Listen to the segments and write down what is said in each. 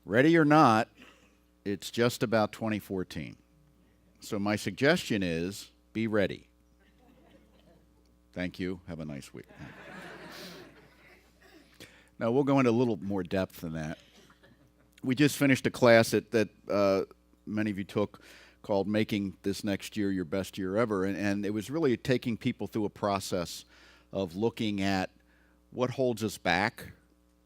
Ready or not, it's just about 2014. So my suggestion is be ready. Thank you. Have a nice week. Now, we'll go into a little more depth than that. We just finished a class that many of you took called Making This Next Year Your Best Year Ever. And it was really taking people through a process of looking at what holds us back,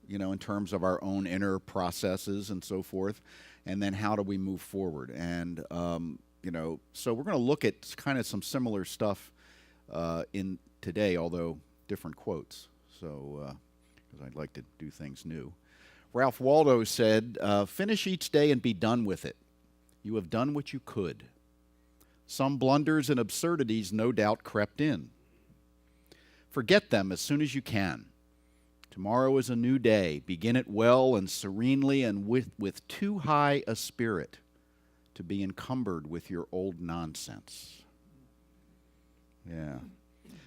in terms of our own inner processes and so forth, and then how do we move forward. And, so we're going to look at kind of some similar stuff in today, although different quotes. So, because I'd like to do things new. Ralph Waldo said, finish each day and be done with it. You have done what you could. Some blunders and absurdities no doubt crept in. Forget them as soon as you can. Tomorrow is a new day. Begin it well and serenely and with too high a spirit to be encumbered with your old nonsense. Yeah.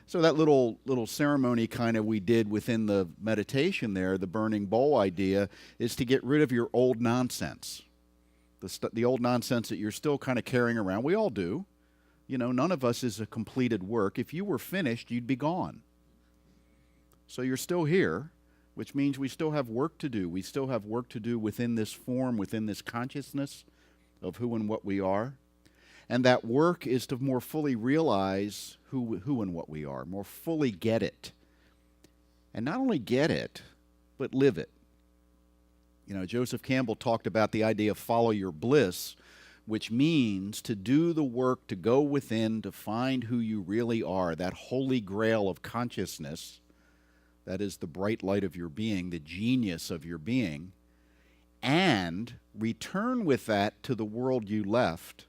So that little ceremony kind of we did within the meditation there, the burning bowl idea, is to get rid of your old nonsense. The old nonsense that you're still kind of carrying around. We all do. None of us is a completed work. If you were finished, you'd be gone. So you're still here, which means we still have work to do. We still have work to do within this form, within this consciousness of who and what we are. And that work is to more fully realize who and what we are, more fully get it. And not only get it, but live it. Joseph Campbell talked about the idea of follow your bliss, which means to do the work, to go within, to find who you really are, that holy grail of consciousness, that is the bright light of your being, the genius of your being, and return with that to the world you left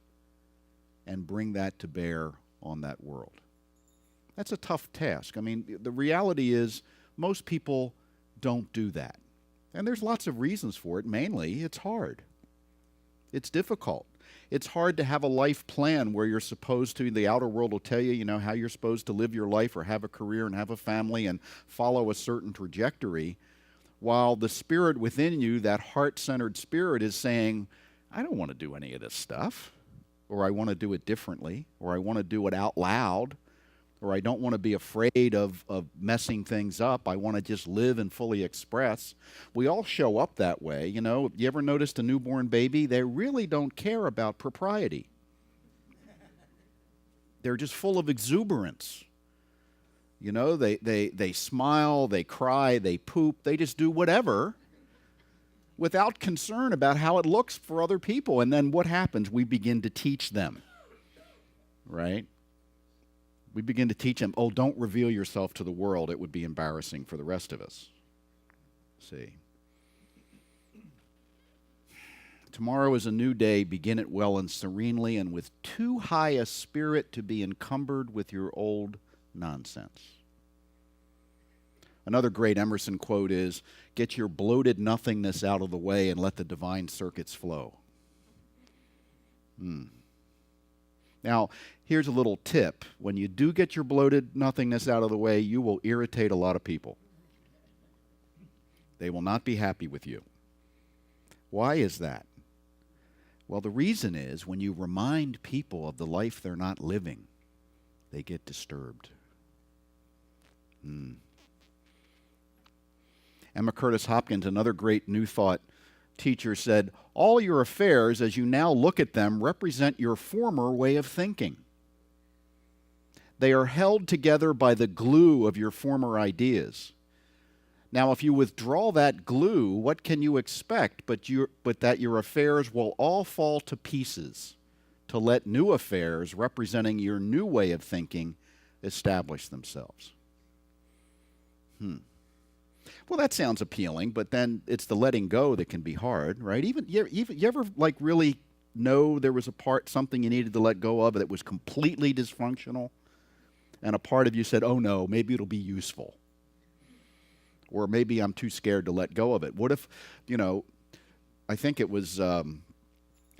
and bring that to bear on that world. That's a tough task. I mean, the reality is most people don't do that. And there's lots of reasons for it. Mainly, it's hard. It's difficult. It's hard to have a life plan where you're supposed to, the outer world will tell you, how you're supposed to live your life or have a career and have a family and follow a certain trajectory, while the spirit within you, that heart-centered spirit, is saying, I don't want to do any of this stuff, or I want to do it differently, or I want to do it out loud, or I don't want to be afraid of messing things up. I want to just live and fully express. We all show up that way. You ever noticed a newborn baby? They really don't care about propriety. They're just full of exuberance. They smile, they cry, they poop, they just do whatever without concern about how it looks for other people. And then what happens? We begin to teach them, right? We begin to teach them, don't reveal yourself to the world. It would be embarrassing for the rest of us. See. Tomorrow is a new day. Begin it well and serenely and with too high a spirit to be encumbered with your old nonsense. Another great Emerson quote is, get your bloated nothingness out of the way and let the divine circuits flow. Now, here's a little tip. When you do get your bloated nothingness out of the way, you will irritate a lot of people. They will not be happy with you. Why is that? Well, the reason is when you remind people of the life they're not living, they get disturbed. Emma Curtis Hopkins, another great New Thought teacher, said, all your affairs, as you now look at them, represent your former way of thinking. They are held together by the glue of your former ideas. Now, if you withdraw that glue, what can you expect but that your affairs will all fall to pieces to let new affairs representing your new way of thinking establish themselves? Well, that sounds appealing, but then it's the letting go that can be hard, right? You ever really know there was something you needed to let go of that was completely dysfunctional, and a part of you said, oh no, maybe it'll be useful, or maybe I'm too scared to let go of it. What if, I think it was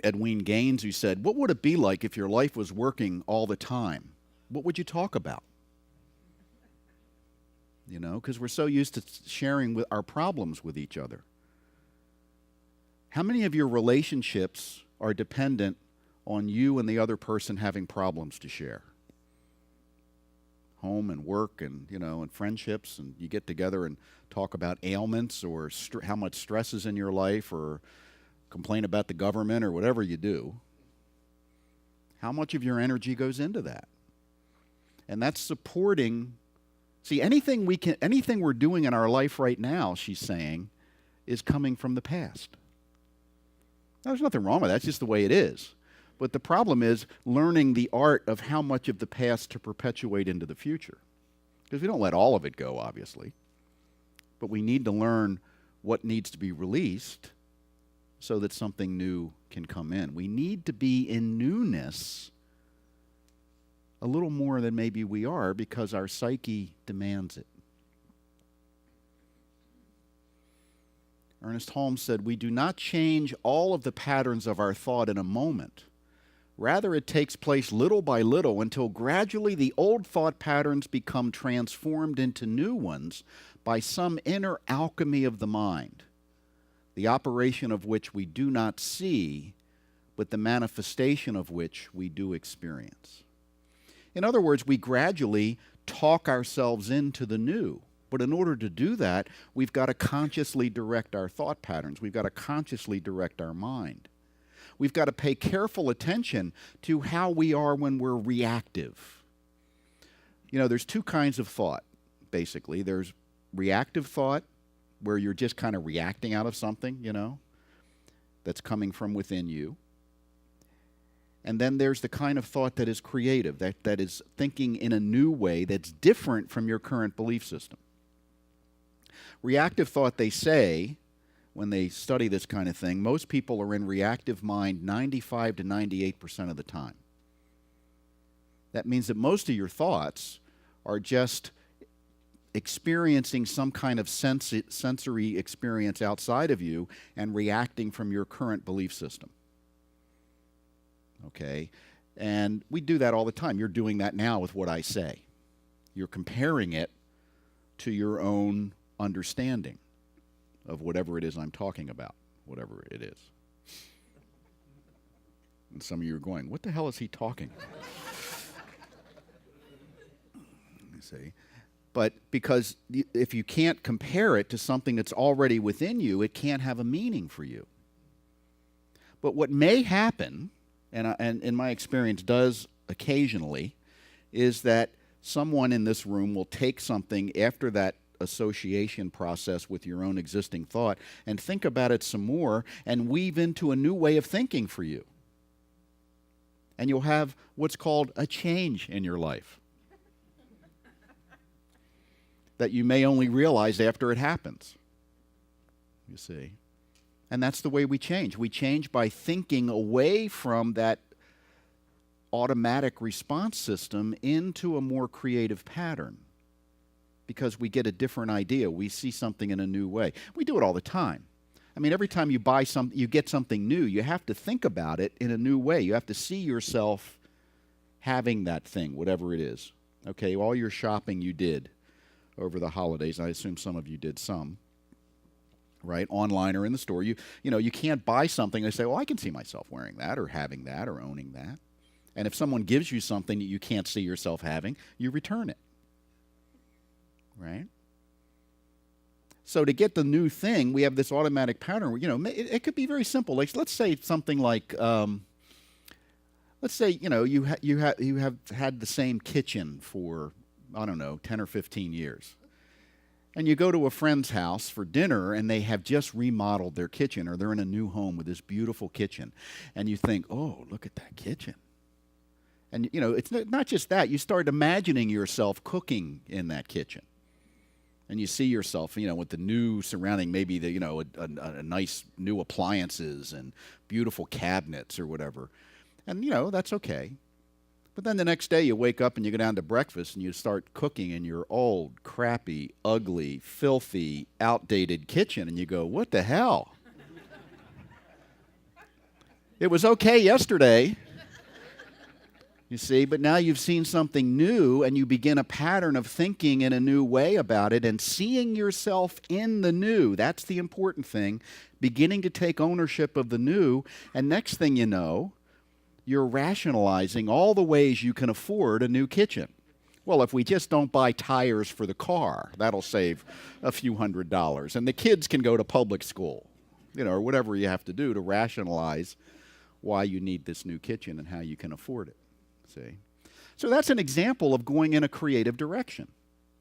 Edwin Gaines who said, what would it be like if your life was working all the time? What would you talk about? Because we're so used to sharing with our problems with each other. How many of your relationships are dependent on you and the other person having problems to share? Home and work and, and friendships, and you get together and talk about ailments or how much stress is in your life or complain about the government or whatever you do. How much of your energy goes into that? And that's supporting. See, anything we're doing in our life right now, she's saying, is coming from the past. Now, there's nothing wrong with that. That's just the way it is. But the problem is learning the art of how much of the past to perpetuate into the future. Because we don't let all of it go, obviously. But we need to learn what needs to be released so that something new can come in. We need to be in newness a little more than maybe we are because our psyche demands it. Ernest Holmes said, "We do not change all of the patterns of our thought in a moment. Rather, it takes place little by little until gradually the old thought patterns become transformed into new ones by some inner alchemy of the mind, the operation of which we do not see, but the manifestation of which we do experience." In other words, we gradually talk ourselves into the new. But in order to do that, we've got to consciously direct our thought patterns. We've got to consciously direct our mind. We've got to pay careful attention to how we are when we're reactive. There's two kinds of thought, basically. There's reactive thought, where you're just kind of reacting out of something, that's coming from within you. And then there's the kind of thought that is creative, that is thinking in a new way that's different from your current belief system. Reactive thought, they say, when they study this kind of thing, most people are in reactive mind 95 to 98% of the time. That means that most of your thoughts are just experiencing some kind of sensory experience outside of you and reacting from your current belief system. Okay? And we do that all the time. You're doing that now with what I say. You're comparing it to your own understanding of whatever it is I'm talking about, whatever it is. And some of you are going, what the hell is he talking about? You see? But because if you can't compare it to something that's already within you, it can't have a meaning for you. But what may happen, and in my experience does occasionally, is that someone in this room will take something after that association process with your own existing thought and think about it some more and weave into a new way of thinking for you. And you'll have what's called a change in your life that you may only realize after it happens. You see? And that's the way we change. We change by thinking away from that automatic response system into a more creative pattern because we get a different idea. We see something in a new way. We do it all the time. I mean, every time you buy something, you get something new, you have to think about it in a new way. You have to see yourself having that thing, whatever it is. Okay, all your shopping you did over the holidays, I assume some of you did some, right? Online or in the store. You can't buy something and say, well, I can see myself wearing that or having that or owning that. And if someone gives you something that you can't see yourself having, you return it. Right? So to get the new thing, we have this automatic pattern. It could be very simple. Like, let's say something like, let's say you have had the same kitchen for, I don't know, 10 or 15 years, and you go to a friend's house for dinner, and they have just remodeled their kitchen, or they're in a new home with this beautiful kitchen, and you think, oh, look at that kitchen. And it's not just that. You start imagining yourself cooking in that kitchen. And you see yourself, with the new surrounding, maybe a nice new appliances and beautiful cabinets or whatever. And, that's okay. But then the next day you wake up and you go down to breakfast and you start cooking in your old, crappy, ugly, filthy, outdated kitchen. And you go, what the hell? It was okay yesterday. You see, but now you've seen something new and you begin a pattern of thinking in a new way about it and seeing yourself in the new. That's the important thing. Beginning to take ownership of the new, and next thing you know, you're rationalizing all the ways you can afford a new kitchen. Well, if we just don't buy tires for the car, that'll save a few $100s. And the kids can go to public school, or whatever you have to do to rationalize why you need this new kitchen and how you can afford it. See? So that's an example of going in a creative direction.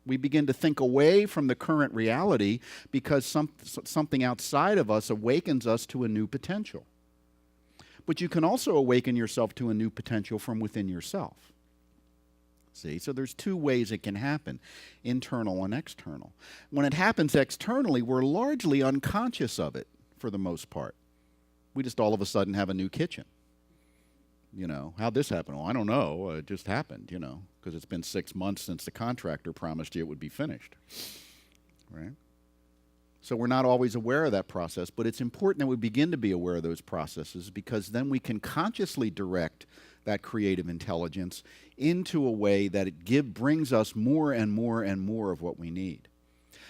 We begin to think away from the current reality because something outside of us awakens us to a new potential. But you can also awaken yourself to a new potential from within yourself. See, so there's two ways it can happen, internal and external. When it happens externally, we're largely unconscious of it for the most part. We just all of a sudden have a new kitchen. How'd this happen? Well, I don't know. It just happened, because it's been 6 months since the contractor promised you it would be finished, right? So we're not always aware of that process, but it's important that we begin to be aware of those processes because then we can consciously direct that creative intelligence into a way that it brings us more and more and more of what we need.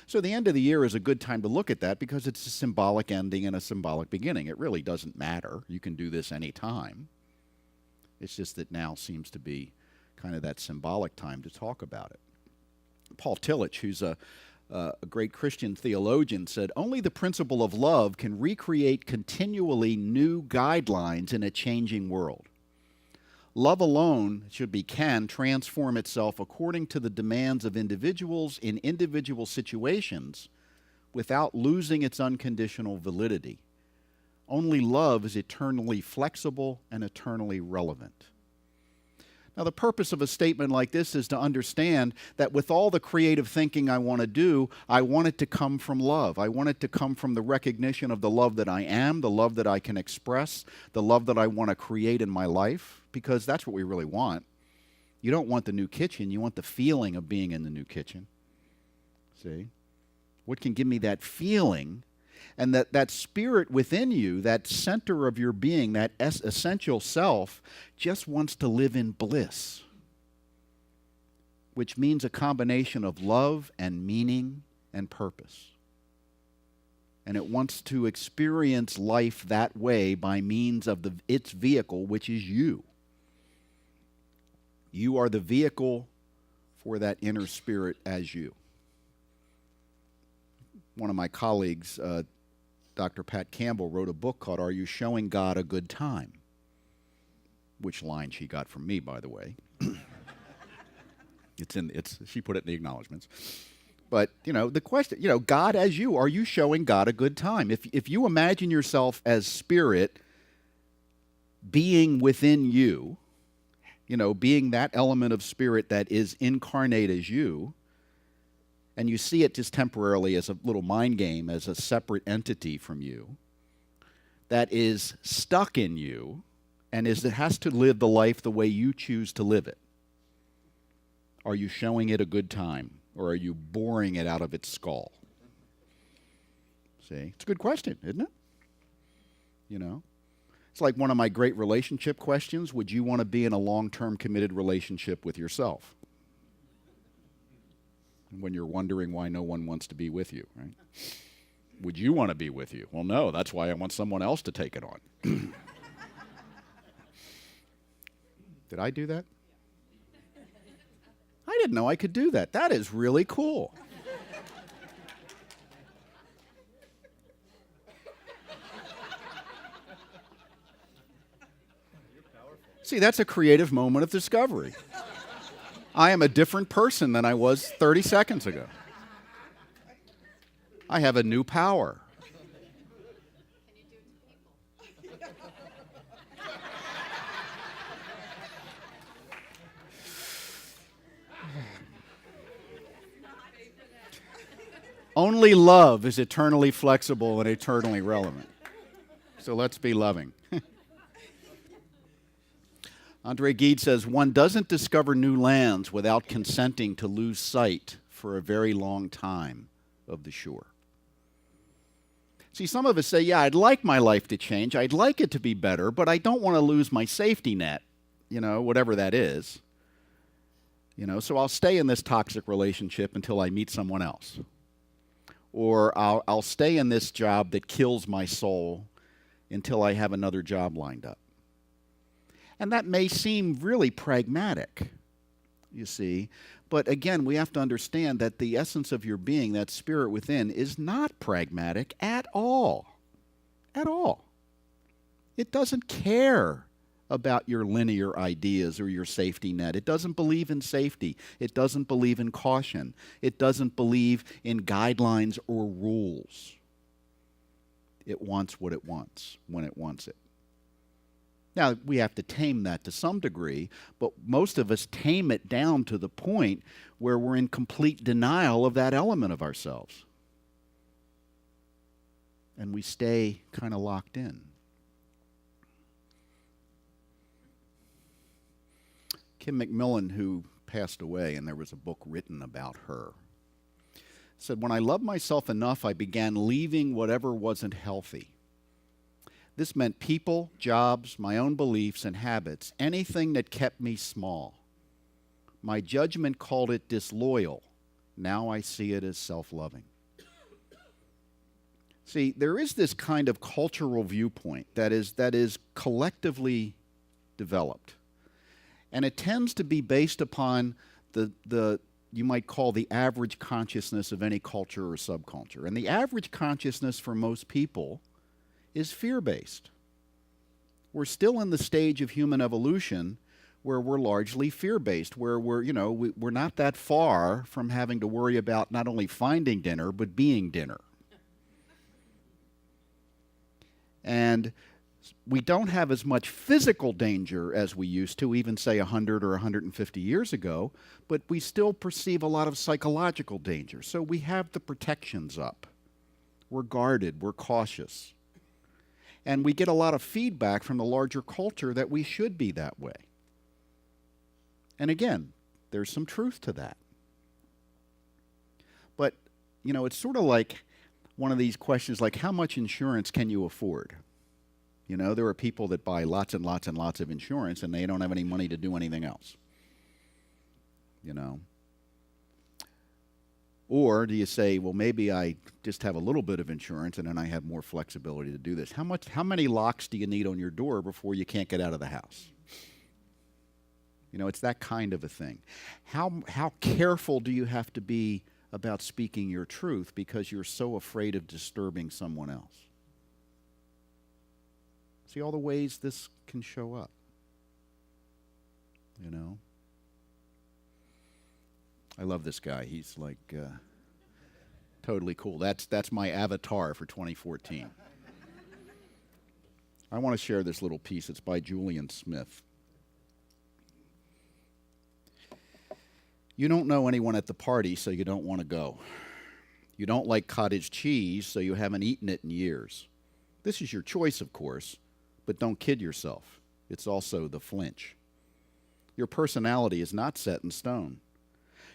So the end of the year is a good time to look at that because it's a symbolic ending and a symbolic beginning. It really doesn't matter. You can do this any time. It's just that now seems to be kind of that symbolic time to talk about it. Paul Tillich, who's a great Christian theologian, said, "Only the principle of love can recreate continually new guidelines in a changing world. Love alone can transform itself according to the demands of individuals in individual situations without losing its unconditional validity. Only love is eternally flexible and eternally relevant." Now, the purpose of a statement like this is to understand that with all the creative thinking I want to do, I want it to come from love. I want it to come from the recognition of the love that I am, the love that I can express, the love that I want to create in my life, because that's what we really want. You don't want the new kitchen. You want the feeling of being in the new kitchen. See? What can give me that feeling? And that spirit within you, that center of your being, that essential self, just wants to live in bliss, which means a combination of love and meaning and purpose. And it wants to experience life that way by means of its vehicle, which is you. You are the vehicle for that inner spirit as you. One of my colleagues, Dr. Pat Campbell, wrote a book called Are You Showing God a Good Time? Which line she got from me, by the way. She put it in the acknowledgments. But, the question, God as you, are you showing God a good time? If you imagine yourself as spirit being within you, being that element of spirit that is incarnate as you, and you see it just temporarily as a little mind game, as a separate entity from you, that is stuck in you, and it has to live the life the way you choose to live it. Are you showing it a good time, or are you boring it out of its skull? See? It's a good question, isn't it? It's like one of my great relationship questions. Would you want to be in a long-term committed relationship with yourself? When you're wondering why no one wants to be with you, right? Would you want to be with you? Well, no, that's why I want someone else to take it on. Did I do that? I didn't know I could do that. That is really cool. See, that's a creative moment of discovery. I am a different person than I was 30 seconds ago. I have a new power. Only love is eternally flexible and eternally relevant. So let's be loving. Andre Gide says, one doesn't discover new lands without consenting to lose sight for a very long time of the shore. See, some of us say, yeah, I'd like my life to change. I'd like it to be better, but I don't want to lose my safety net. whatever that is. So I'll stay in this toxic relationship until I meet someone else. Or I'll stay in this job that kills my soul until I have another job lined up. And that may seem really pragmatic, you see. But again, we have to understand that the essence of your being, that spirit within, is not pragmatic at all. At all. It doesn't care about your linear ideas or your safety net. It doesn't believe in safety. It doesn't believe in caution. It doesn't believe in guidelines or rules. It wants what it wants when it wants it. Now, we have to tame that to some degree, but most of us tame it down to the point where we're in complete denial of that element of ourselves. And we stay kind of locked in. Kim McMillan, who passed away, and there was a book written about her, said, "When I loved myself enough, I began leaving whatever wasn't healthy. This meant people, jobs, my own beliefs and habits, anything that kept me small. My judgment called it disloyal. Now I see it as self-loving." See, there is this kind of cultural viewpoint that is collectively developed. And it tends to be based upon the you might call the average consciousness of any culture or subculture. And the average consciousness for most people is fear-based. We're still in the stage of human evolution where we're largely fear-based, where we're not that far from having to worry about not only finding dinner, but being dinner. And we don't have as much physical danger as we used to, even say 100 or 150 years ago, but we still perceive a lot of psychological danger. So we have the protections up. We're guarded, we're cautious. And we get a lot of feedback from the larger culture that we should be that way. And again, there's some truth to that. But, it's sort of like one of these questions like, how much insurance can you afford? There are people that buy lots and lots and lots of insurance and they don't have any money to do anything else. Or do you say, well, maybe I just have a little bit of insurance and then I have more flexibility to do this? How many locks do you need on your door before you can't get out of the house? It's that kind of a thing. How careful do you have to be about speaking your truth because you're so afraid of disturbing someone else? See all the ways this can show up, I love this guy. He's like totally cool. That's my avatar for 2014. I want to share this little piece. It's by Julian Smith. You don't know anyone at the party, so you don't want to go. You don't like cottage cheese, so you haven't eaten it in years. This is your choice, of course. But don't kid yourself. It's also the flinch. Your personality is not set in stone.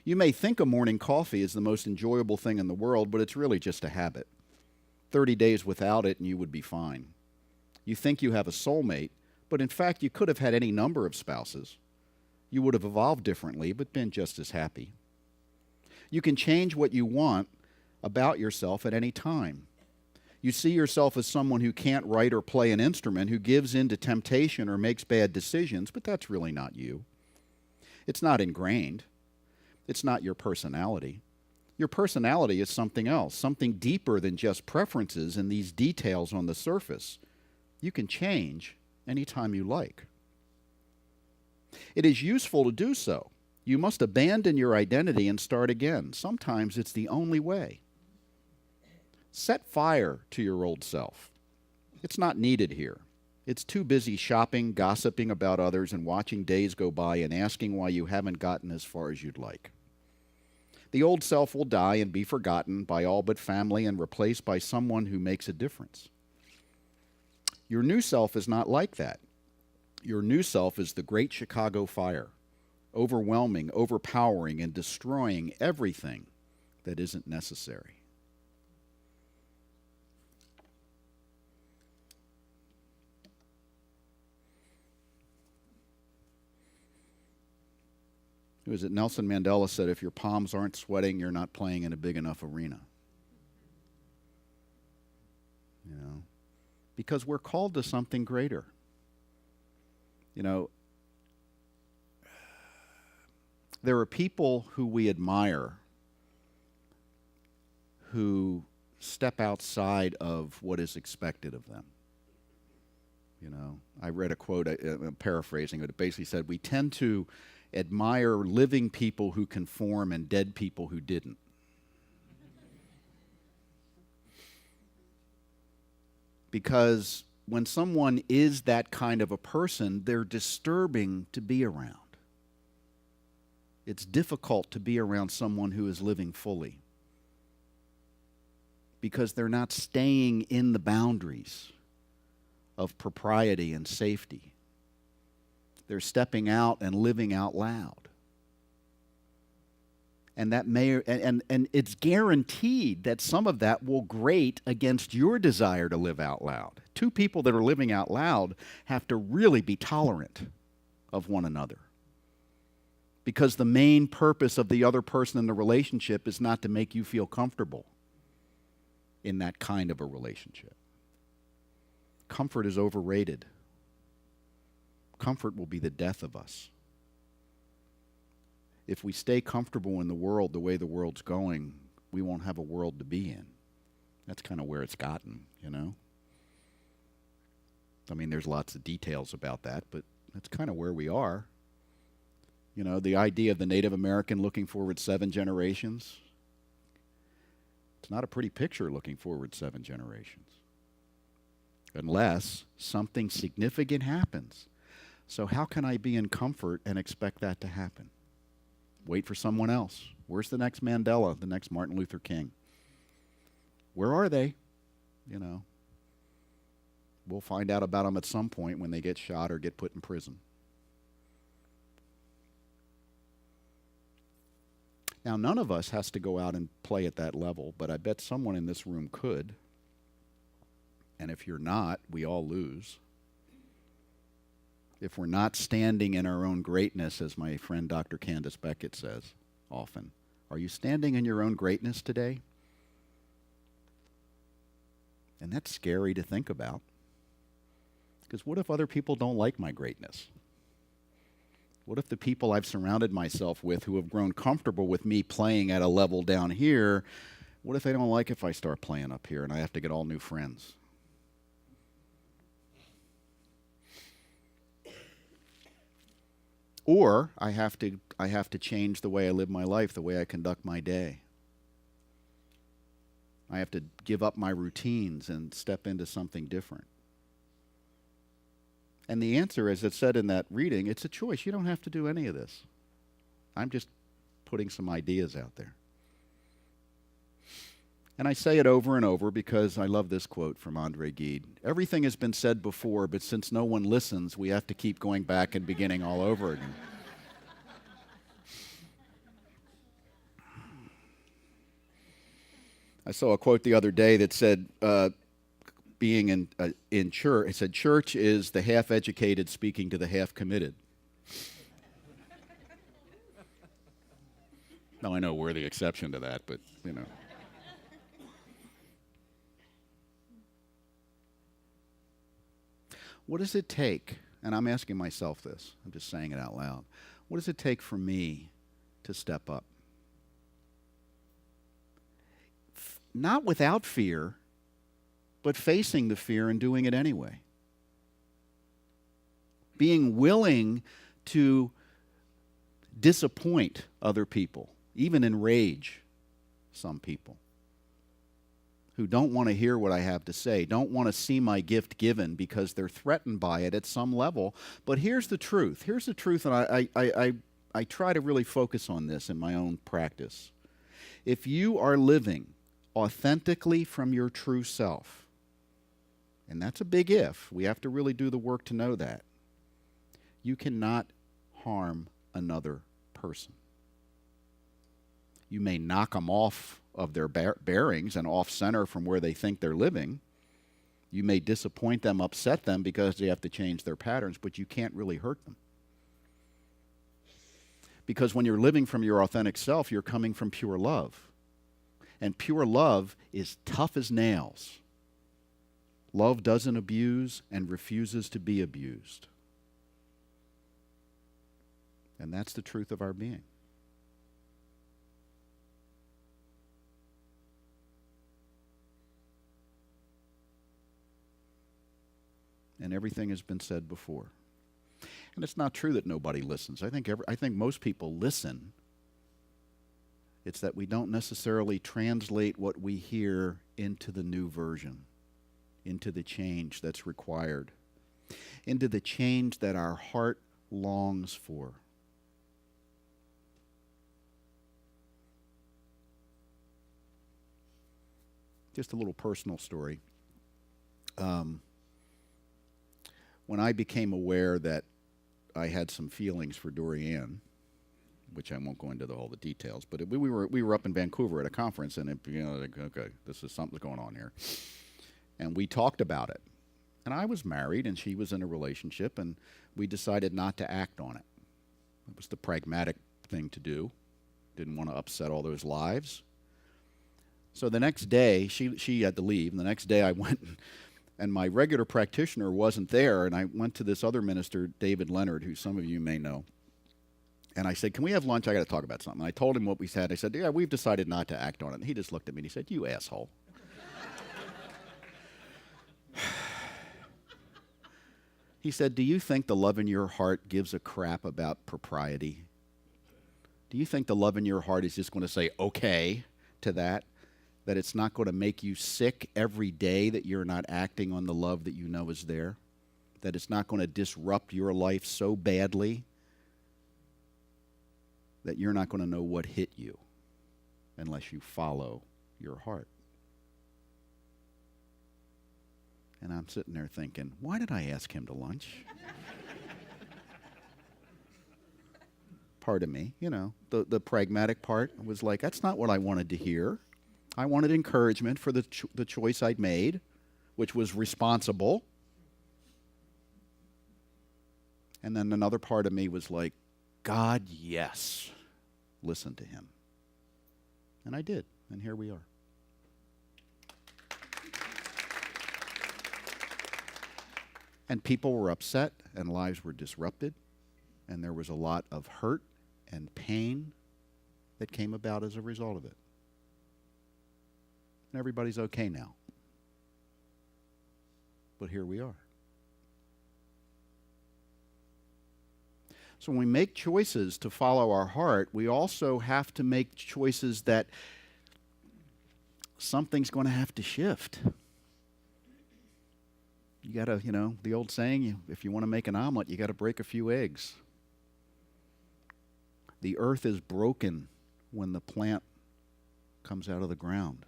You may think a morning coffee is the most enjoyable thing in the world, but it's really just a habit. 30 days without it and you would be fine. You think you have a soulmate, but in fact you could have had any number of spouses. You would have evolved differently, but been just as happy. You can change what you want about yourself at any time. You see yourself as someone who can't write or play an instrument, who gives in to temptation or makes bad decisions, but that's really not you. It's not ingrained. It's not your personality. Your personality is something else, something deeper than just preferences and these details on the surface. You can change anytime you like. It is useful to do so. You must abandon your identity and start again. Sometimes it's the only way. Set fire to your old self. It's not needed here. It's too busy shopping, gossiping about others, and watching days go by and asking why you haven't gotten as far as you'd like. The old self will die and be forgotten by all but family and replaced by someone who makes a difference. Your new self is not like that. Your new self is the great Chicago fire, overwhelming, overpowering, and destroying everything that isn't necessary. Who is it? Nelson Mandela said, if your palms aren't sweating, you're not playing in a big enough arena. You know, because we're called to something greater. You know, there are people who we admire who step outside of what is expected of them. You know, I read a quote, I'm paraphrasing it, it basically said, we tend to admire living people who conform and dead people who didn't. Because when someone is that kind of a person, they're disturbing to be around. It's difficult to be around someone who is living fully, because they're not staying in the boundaries of propriety and safety. They're stepping out and living out loud. And that may and it's guaranteed that some of that will grate against your desire to live out loud. Two people that are living out loud have to really be tolerant of one another, because the main purpose of the other person in the relationship is not to make you feel comfortable in that kind of a relationship. Comfort is overrated. Comfort will be the death of us. If we stay comfortable in the world the way the world's going, we won't have a world to be in. That's kind of where it's gotten, you know? I mean, there's lots of details about that, but that's kind of where we are. You know, the idea of the Native American looking forward 7 generations, it's not a pretty picture looking forward 7 generations. Unless something significant happens. So how can I be in comfort and expect that to happen? Wait for someone else. Where's the next Mandela, the next Martin Luther King? Where are they? You know, we'll find out about them at some point when they get shot or get put in prison. Now, none of us has to go out and play at that level, but I bet someone in this room could. And if you're not, we all lose. If we're not standing in our own greatness, as my friend Dr. Candace Beckett says often, are you standing in your own greatness today? And that's scary to think about. Because what if other people don't like my greatness? What if the people I've surrounded myself with who have grown comfortable with me playing at a level down here, what if they don't like if I start playing up here and I have to get all new friends? Or I have to change the way I live my life, the way I conduct my day. I have to give up my routines and step into something different. And the answer, as it said in that reading, it's a choice. You don't have to do any of this. I'm just putting some ideas out there. And I say it over and over because I love this quote from Andre Gide. Everything has been said before, but since no one listens, we have to keep going back and beginning all over again. I saw a quote the other day that said, being in church, it said, church is the half-educated speaking to the half-committed. Now, I know we're the exception to that, but, you know. What does it take, and I'm asking myself this, I'm just saying it out loud, what does it take for me to step up? Not without fear, but facing the fear and doing it anyway. Being willing to disappoint other people, even enrage some people who don't want to hear what I have to say, don't want to see my gift given because they're threatened by it at some level. But here's the truth. Here's the truth, and I try to really focus on this in my own practice. If you are living authentically from your true self, and that's a big if, we have to really do the work to know that, you cannot harm another person. You may knock them off of their bearings and off center from where they think they're living. You may disappoint them, upset them because they have to change their patterns, but you can't really hurt them. Because when you're living from your authentic self, you're coming from pure love. And pure love is tough as nails. Love doesn't abuse and refuses to be abused. And that's the truth of our being. And everything has been said before. And it's not true that nobody listens. I think most people listen. It's that we don't necessarily translate what we hear into the new version, into the change that's required, into the change that our heart longs for. Just a little personal story. When I became aware that I had some feelings for Dorianne, which I won't go into all the details, but we were up in Vancouver at a conference, and like, okay, something's going on here, and we talked about it. And I was married, and she was in a relationship, and we decided not to act on it. It was the pragmatic thing to do. Didn't want to upset all those lives. So the next day, she had to leave, and the next day I went, and my regular practitioner wasn't there, and I went to this other minister, David Leonard, who some of you may know. And I said, can we have lunch? I got to talk about something. And I told him what we said. I said, yeah, we've decided not to act on it. And he just looked at me and he said, you asshole. He said, do you think the love in your heart gives a crap about propriety? Do you think the love in your heart is just going to say okay to that? That it's not going to make you sick every day that you're not acting on the love that you know is there? That it's not going to disrupt your life so badly that you're not going to know what hit you unless you follow your heart? And I'm sitting there thinking, why did I ask him to lunch? Part of me, the pragmatic part was like, that's not what I wanted to hear. I wanted encouragement for the choice I'd made, which was responsible. And then another part of me was like, God, yes, listen to him. And I did, and here we are. And people were upset, and lives were disrupted, and there was a lot of hurt and pain that came about as a result of it. And everybody's okay now. But here we are. So when we make choices to follow our heart, we also have to make choices that something's going to have to shift. You got to, the old saying, if you want to make an omelet, you got to break a few eggs. The earth is broken when the plant comes out of the ground.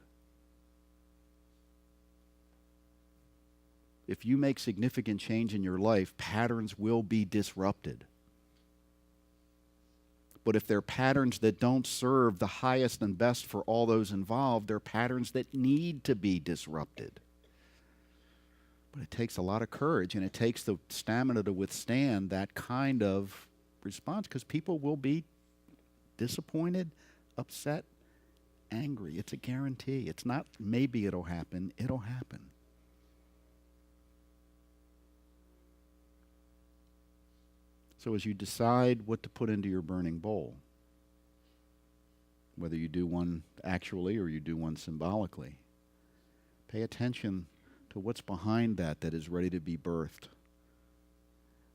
If you make significant change in your life, patterns will be disrupted. But if they're patterns that don't serve the highest and best for all those involved, they're patterns that need to be disrupted. But it takes a lot of courage, and it takes the stamina to withstand that kind of response, because people will be disappointed, upset, angry. It's a guarantee. It's not maybe it'll happen. It'll happen. So as you decide what to put into your burning bowl, whether you do one actually or you do one symbolically, pay attention to what's behind that is ready to be birthed.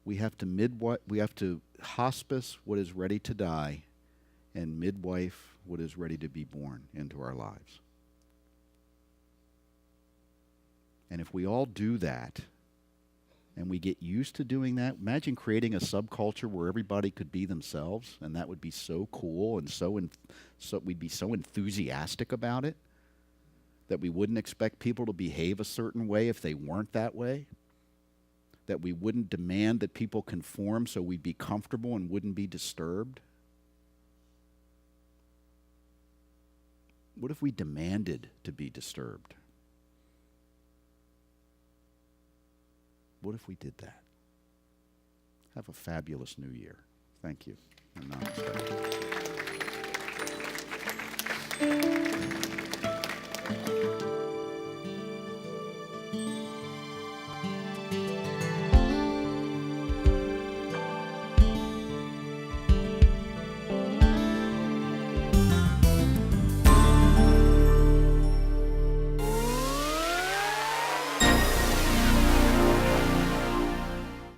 We have to hospice what is ready to die and midwife what is ready to be born into our lives. And if we all do that, and we get used to doing that, imagine creating a subculture where everybody could be themselves, and that would be so cool, and so we'd be so enthusiastic about it that we wouldn't expect people to behave a certain way if they weren't that way, that we wouldn't demand that people conform so we'd be comfortable and wouldn't be disturbed. What if we demanded to be disturbed? What if we did that? Have a fabulous new year. Thank you. And namaste.